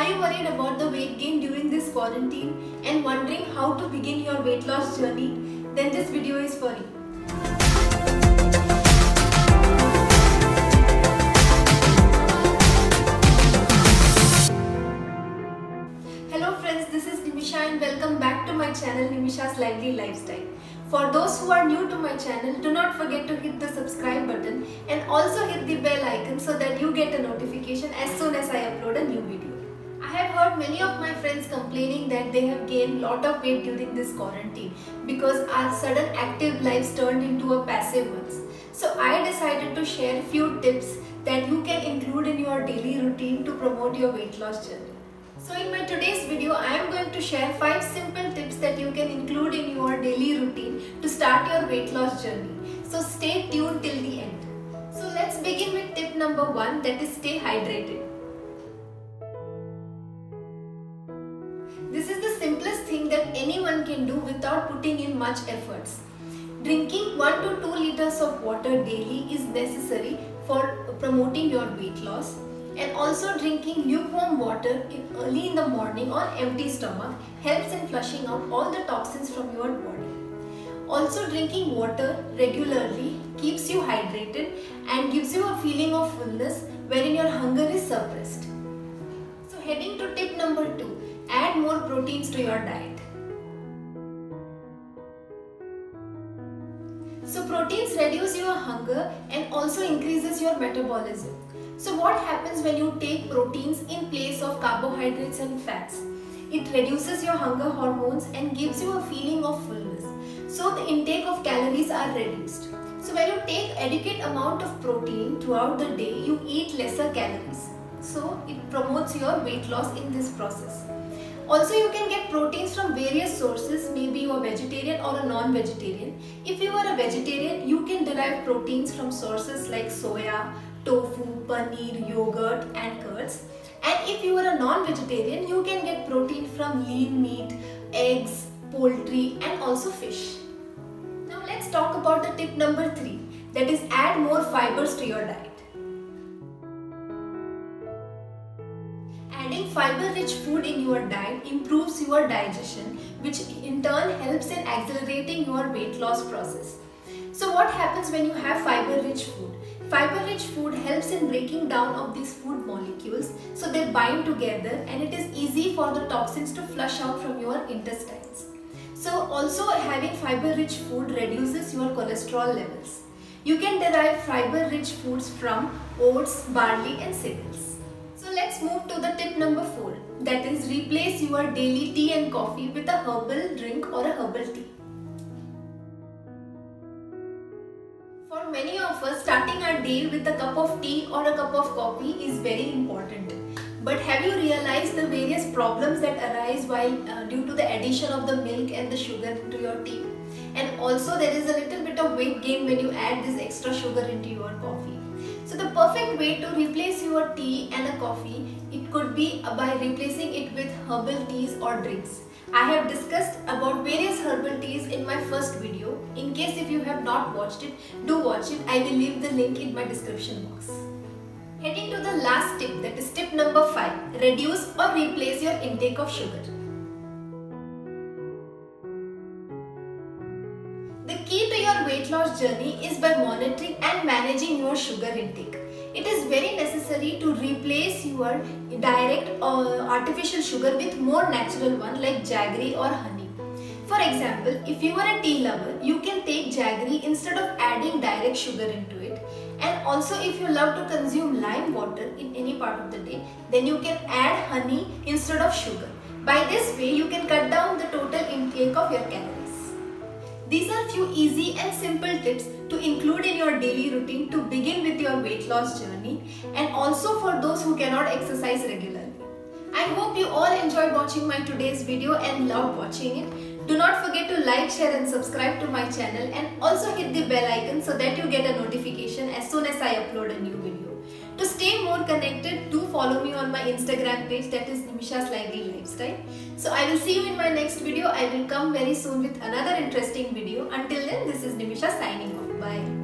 Are you worried about the weight gain during this quarantine and wondering how to begin your weight loss journey? Then this video is for you. Hello friends, this is Nimisha and welcome back to my channel Nimisha's Lively Lifestyle. For those who are new to my channel, do not forget to hit the subscribe button and also hit the bell icon so that you get a notification as soon as I upload a new video. I have heard many of my friends complaining that they have gained lot of weight during this quarantine because our sudden active lives turned into a passive ones. So I decided to share few tips that you can include in your daily routine to promote your weight loss journey. So in my today's video, I am going to share 5 simple tips that you can include in your daily routine to start your weight loss journey. So stay tuned till the end. So let's begin with tip number 1, that is stay hydrated. This is the simplest thing that anyone can do without putting in much efforts. Drinking 1 to 2 liters of water daily is necessary for promoting your weight loss. And also drinking lukewarm water early in the morning on empty stomach helps in flushing out all the toxins from your body. Also drinking water regularly keeps you hydrated and gives you a feeling of fullness wherein your hunger is suppressed. So heading to tip number 2, add more proteins to your diet. So proteins reduce your hunger and also increases your metabolism. So what happens when you take proteins in place of carbohydrates and fats? It reduces your hunger hormones and gives you a feeling of fullness. So the intake of calories are reduced. So when you take adequate amount of protein throughout the day, you eat lesser calories. So it promotes your weight loss in this process. Also you can get proteins from various sources, maybe you are vegetarian or a non-vegetarian. If you are a vegetarian, you can derive proteins from sources like soya, tofu, paneer, yogurt and curds. And if you are a non-vegetarian, you can get protein from lean meat, eggs, poultry and also fish. Now let's talk about the tip number 3, that is add more fibers to your diet. Adding fiber-rich food in your diet improves your digestion, which in turn helps in accelerating your weight loss process. So what happens when you have fiber-rich food? Fiber-rich food helps in breaking down of these food molecules so they bind together and it is easy for the toxins to flush out from your intestines. So also having fiber-rich food reduces your cholesterol levels. You can derive fiber-rich foods from oats, barley and cereals. So let's move to the tip number 4, that is replace your daily tea and coffee with a herbal drink or a herbal tea. For many of us, starting our day with a cup of tea or a cup of coffee is very important. But have you realized the various problems that arise while due to the addition of the milk and the sugar to your tea? And also there is a little bit of weight gain when you add this extra sugar into your coffee. So the perfect way to replace your tea and a coffee, it could be by replacing it with herbal teas or drinks. I have discussed about various herbal teas in my first video. In case if you have not watched it, do watch it. I will leave the link in my description box. Heading to the last tip, that is tip number 5, reduce or replace your intake of sugar. The key to your weight loss journey is by monitoring and managing your sugar intake. It is very necessary to replace your direct or artificial sugar with more natural one like jaggery or honey. For example, if you are a tea lover, you can take jaggery instead of adding direct sugar into it. And also if you love to consume lime water in any part of the day, then you can add honey instead of sugar. By this way, you can cut down the total intake of your calories. These are few easy and simple tips to include in your daily routine to begin with your weight loss journey and also for those who cannot exercise regularly. I hope you all enjoyed watching my today's video and loved watching it. Do not forget to like, share and subscribe to my channel and also hit the bell icon so that you get a notification as soon as I upload a new video. To stay more connected, do follow me on my Instagram page, that is Nimisha's Lively Lifestyle. So I will see you in my next video. I will come very soon with another interesting video. Until then, this is Nimisha signing off. Bye.